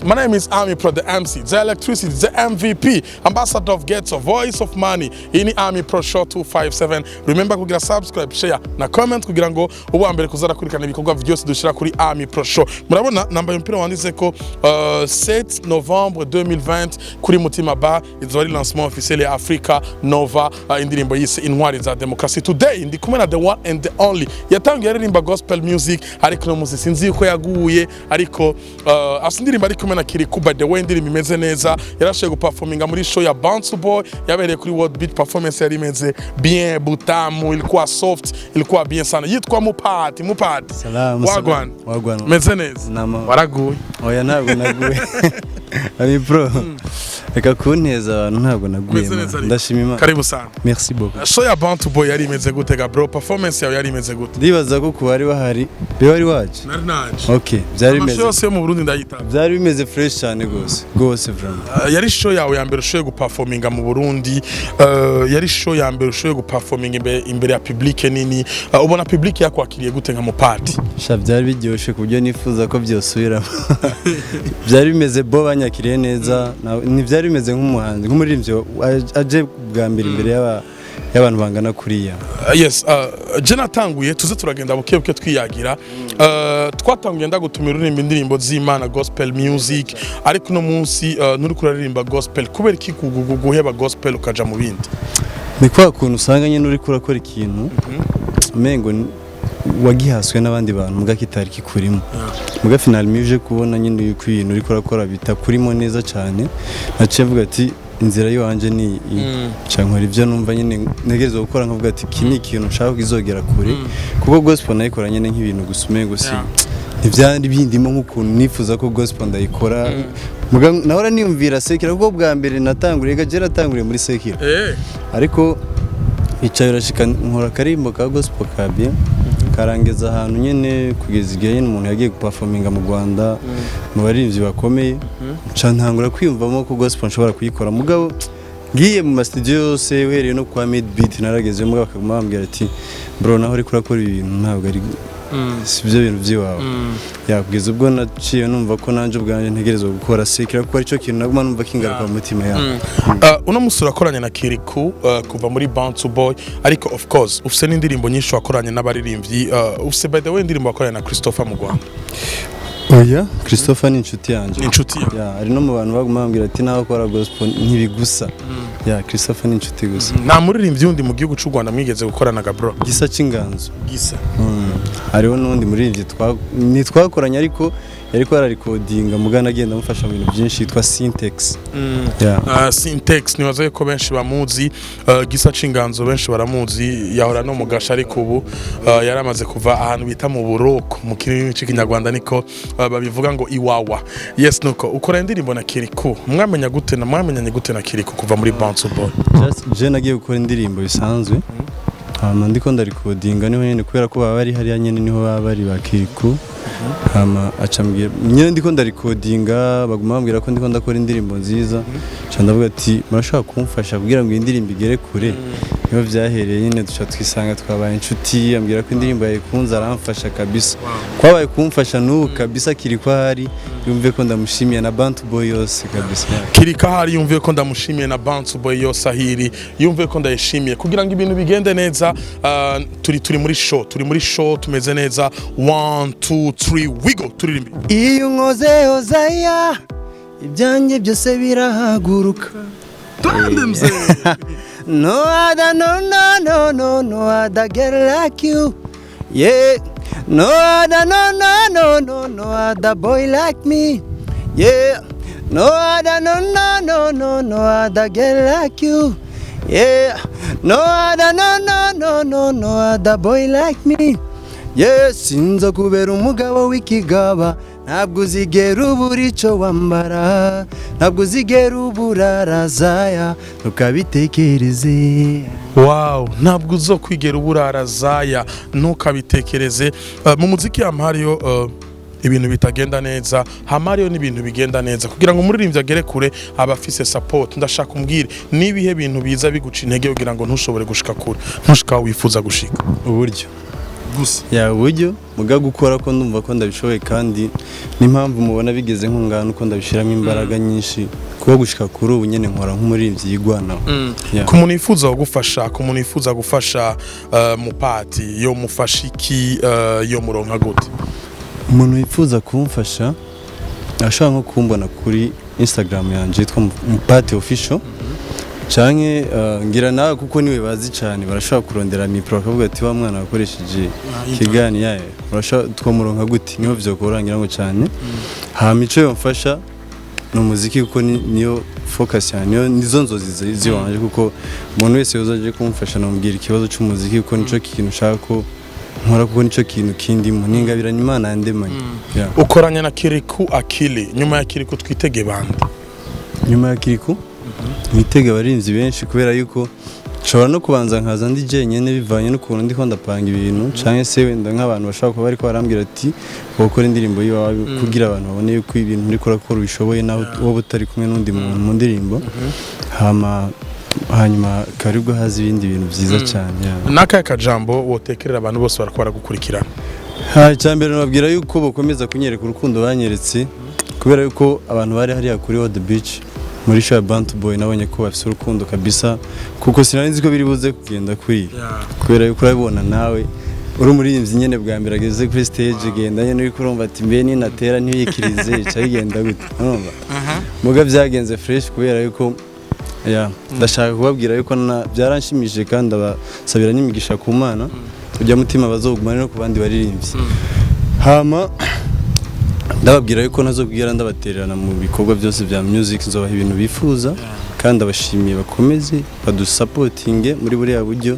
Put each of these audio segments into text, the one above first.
My name is Army Pro, the MC, the electricity, the MVP, ambassador of Ghetto, voice of money. Ini Army Pro Show 257. Remember kugira subscribe, share na comment kugira ngo ubu mbere kuzara kurikana ibikorwa byose dushira kuri Army Pro Show. Murabona namba y'umupira wanditse ko 7 Novembre 2020 kuri Mutima Bar izori lancement officiel ya Africa Nova indirimbo yise Intwari za Demokrasi. Today ndi kumwe na the one and the only yatangiye aririmba gospel music ariko no muzi sinzi yuko yaguye ariko asindirimba ari kumwe na Kirikou. By the way indirimbo imeze neza, yarashoye guperforminga muri show ya Bounce Boy yabereye kuri World Beat. Performance yari imeze bien, butamu, ilikuwa soft, ilikuwa bien sana. Yitwa Mupati. Salam. Wagwan. Meze neza. Waraguye. Oya ntabwo naguye. Ami Pro. Reka kunteza abantu ntabwo naguye. Ndashima Imana. Karibu sana. Merci beaucoup. Show ya Bounce Boy yari imeze gute ga bro? Performance yawe yari imeze gute? Ndibaza ko kuwari bahari. Bari waje. Nari naje. Okay. Byari bimeze. Show yo mu Burundi ndayitaba. Byari bimeze fresh cyane gose vraiment. Yari show yawe ya mbere ushoye guperforminga mu Burundi. Yari show ya mbere ushoye guperforminga imbere ya public nini. Ubona public yakwakiriye gute nka Mupati? Sha byari biryoshe kubyo nifuza ko byosubira. Byari bimeze bo banyakiriye neza. Ni byari bimeze nk'umuhanzi nk'umuririmbyi aje bwa mbere imbere y'abantu bangana kuriya. Yes, je natanguye tuze turagenda bukebuke twiyagira. Twatanguye ndagutumira uririmba indirimbo z'Imana gospel music ariko no munsi nuri kuraririmba gospel kubera iki guheba gospel ukaja mu bindi? Ni kwa kuntu usanga nyine uri kurakora ikintu mengo wagihaswe n'abandi bantu muga kitari kikurimo muga final muje kubona nyine yuko ibintu uri kurakora bitakurimo neza cyane naciye mvuga ati inzira yo wanje ni cyankora ibyo numva nyine negerezwa gukora nkavuga ati iki ni ikintu nshaka kizogera kure kuko gospel nayikora nyine nk'ibintu gusume gusi ivyandi bindimo nk'ukuntu nifuza ko gospel ndayikora muga nahora niyumvira sekira kuko bwa mbere natanguriye gajera natanguriye muri sekira ariko icyo irashika nkora karimbo ka gospel kabye karangeza ahantu nyene kugeza igihe nyene umuntu yagiye guperforminga mu Rwanda mu baririmbyi bakomeye ntangura kwiyumvamo ko gospel nshobora kuyikora mugabo ngiye mu studio yose uhereye no kwa Midbeat narageze mugabo akamambwira ati bro naho uri kurakora ibintu ntabwo ari sibyo bintu byiwawe yakugeza ubwo naciye numva ko nanje ubwanje ntegerezwa gukora sekira kuko aricyo kintu naguma numva kingaruka mu mutima yawe. Uno musura akoranye na Kirikou kuva muri Bounce Boy ariko of course ufise n'indirimbo nyinshi wakoranye n'abaririmbyi ufise by the way indirimbo wakoranye na Christopher mu Rwanda. Oya, Christopher ni inshuti yanje. Inshuti ya ari no mu bantu baguma bambwira ati naho akora gospel ntibigusa. Ya Christopher ni inshuti gusa. Nta muririmbyi wundi mu gihugu cy'u Rwanda mwigeze gukorana ga bro? Gisa c'inganzo. Gisa. Hariho n'undi muririmbyi twakoranye ariko yariko ararikodinga mugana agenda amufasha mu bintu byinshi yitwa Syntax. Syntax nibaza ko benshi bamuzi. Gisa c'inganzo benshi baramuzi yahora no mugasha ariko ubu yaramaze kuva ahantu bita mu Buroko mu kirimi cy'Ikinyarwanda niko babivuga ngo Iwawa. Yes nuko ukora indirimbo na Kirikou mwamenyanye gute na Kirikou kuva muri Bounce Boy? Je nagiye gukora indirimbo bisanzwe ndiko ndarikodinga niho nyene kubera ko baba bari hariya nyene niho baba bari ba Kirikou acambwira nyene ndiko ndarikodinga baguma bambwira ko ndiko ndakora indirimbo nziza ndavuga ati murashaka kumfasha kugira ngo indirimbo igere kure niho vyahereye nyene duca twisanga twabaye inshuti ambwira ko indirimbo yayikunze aramfasha kabisa kwabaye kumfasha n'ubu kabisa Kirikou ahari yumve ko ndamushimiye na Bounce Boy yose kabisa. Kirikou ahari yumve ko ndamushimiye na Bounce Boy yose ahiri yumve ko ndayishimiye kugira ngo ibintu bigende neza. Turi muri show tumeze neza 1 2 3 we go turirimbe. Iyo nkoze ozaya ibyanjye byose birahaguruka. No other girl like you. Yeah. No other boy like me. Yeah. No other girl like you. Yeah. No other boy like me. Yeah. Sinza kubera umugabo w'ikigaba ntabwo uzigera ubura icyo wambara ntabwo uzigera ubura zaya ntukabitekereze. Wow, ntabwo uzokwigera ubura zaya ntukabitekereze. Mu muziki hariyo ibintu bitagenda neza hariyo n'ibintu bigenda neza kugira ngo umuririmbyi agere kure abafise support. Ndashaka umbwire nibihe bintu biza biguca intege kugira ngo ntushobore gushika kure ntushika wifuza gushika. Uburyo gusa ya uburyo muga gukora ko ndumva ko ndabishoboye kandi n'impamvu mubona bigeze nk'ungana uko ndabishiramo imbaraga nyinshi kuko gushika kuri ubu nyene nkora nk'umuririmbyi yigwanaho. Ku muntu yifuza kugufasha, ku muntu yifuza gufasha Mupati yo mufasha iki, yo muronka gute? Umuntu yifuza kumfasha ashaka nko kumbona kuri Instagram yanje yitwa Mupati official canke ngira nawe kuko niwe bazi cyane barashaka kurondera micro akavuga ati wa mwana wakoresheje kigani yaye barashaka twomuronka gute niho byo kurangira ngo cyane ha mico yo mfasha no muziki kuko niyo focus yani nizo nzozi ziwanje kuko umuntu wese yozaje kumfasha namubwira ikibazo cy'umuziki kuko nico kintu shaka nkora kuko nico kintu kindi mu ningabiranye Imana yandemanye. Ukoranya na Kiriku Akili, nyuma ya Kiriku twitege bande? Nyuma ya Kiriku nitege abarinzi benshi kubera yuko nshobora no kubanza nkaza ndi jenyene bivanye n'ukuntu ndiko ndapanga ibintu canke se wenda nk'abantu bashaka kuba bariko barambwira ati ukora indirimbo yiwawe kugira abantu babone yuko ibintu ndiko rakora ubishoboye naho wowe utari kumwe n'undi muntu mu ndirimbo hanyuma karibwo hazi ibindi bintu byiza cyane. Nakaye kajambo wotekerera abantu bose barakora gukurikirana? Cyambere nababwira yuko bokomeza kunyereka urukundo banyeretse kubera yuko abantu bari hariya kuri The Beach muri show Bantu Boy nabonye ko bafite urukundo kabisa kuko sinari ko biri buze kugenda kuri kubera yuko urabibona nawe uri umuririmbyi nyene bwa mbere ageze kuri stage genda nyene uri kurumva ati mbe ni natera ntiyikirize cyagenda gute urumva muga byagenze fresh kubera yuko ndashaka kubabwira yuko byaranshimishije kandi abasabira n'imigisha ku Mana ujya mutima bazogumana no ku bandi baririmbyi hama ndababwira yuko nazobwira ndabatererana mu bikorwa byose bya music nzobaha ibintu bifuza kandi abashimiye bakomeze badusupportinge muri buriya buryo.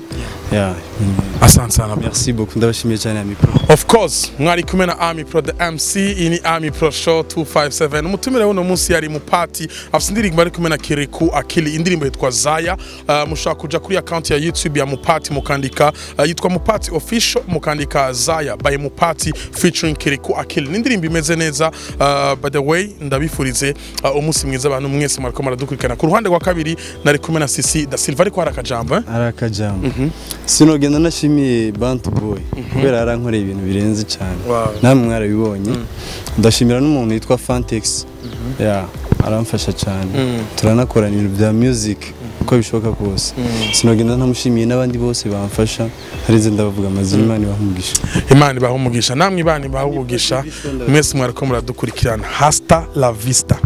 Asante sana. Merci beaucoup, ndabashimiye cyane Ami Pro. Of course mwari kumwe na Ami Pro the MC ini Ami Pro Show 257. Umutumire uno munsi yari Mupati afite indirimbo ari kumwe na Kiriku Akili, indirimbo yitwa Zaya. Mushaka kuja kuri account ya YouTube ya Mupati mukandika yitwa Mupati official mukandika Zaya by Mupati featuring Kiriku Akili. Nindirimbo imeze neza. By the way ndabifurize umunsi mwiza abantu mwese mariko maradukurikana. Ku ruhande rwa kabiri nari kumwe na Sisi da Silva ariko harakajambo harakajambo sinogenda nashimiye Bantu Boy kubera arankoreye ibintu birenze cyane namwe mwarabibonye ndashimira n'umuntu yitwa Fantex aramfasha cyane turanakorana ibintu bya music uko bishoboka kose sinogenda ntamushimiye n'abandi bose bamfasha harize ndabavuga amazina Imana ibahumugisha Imana ibahumugisha namwe Imana ibahumugisha mwese mwariko muradukurikirana hasta la vista.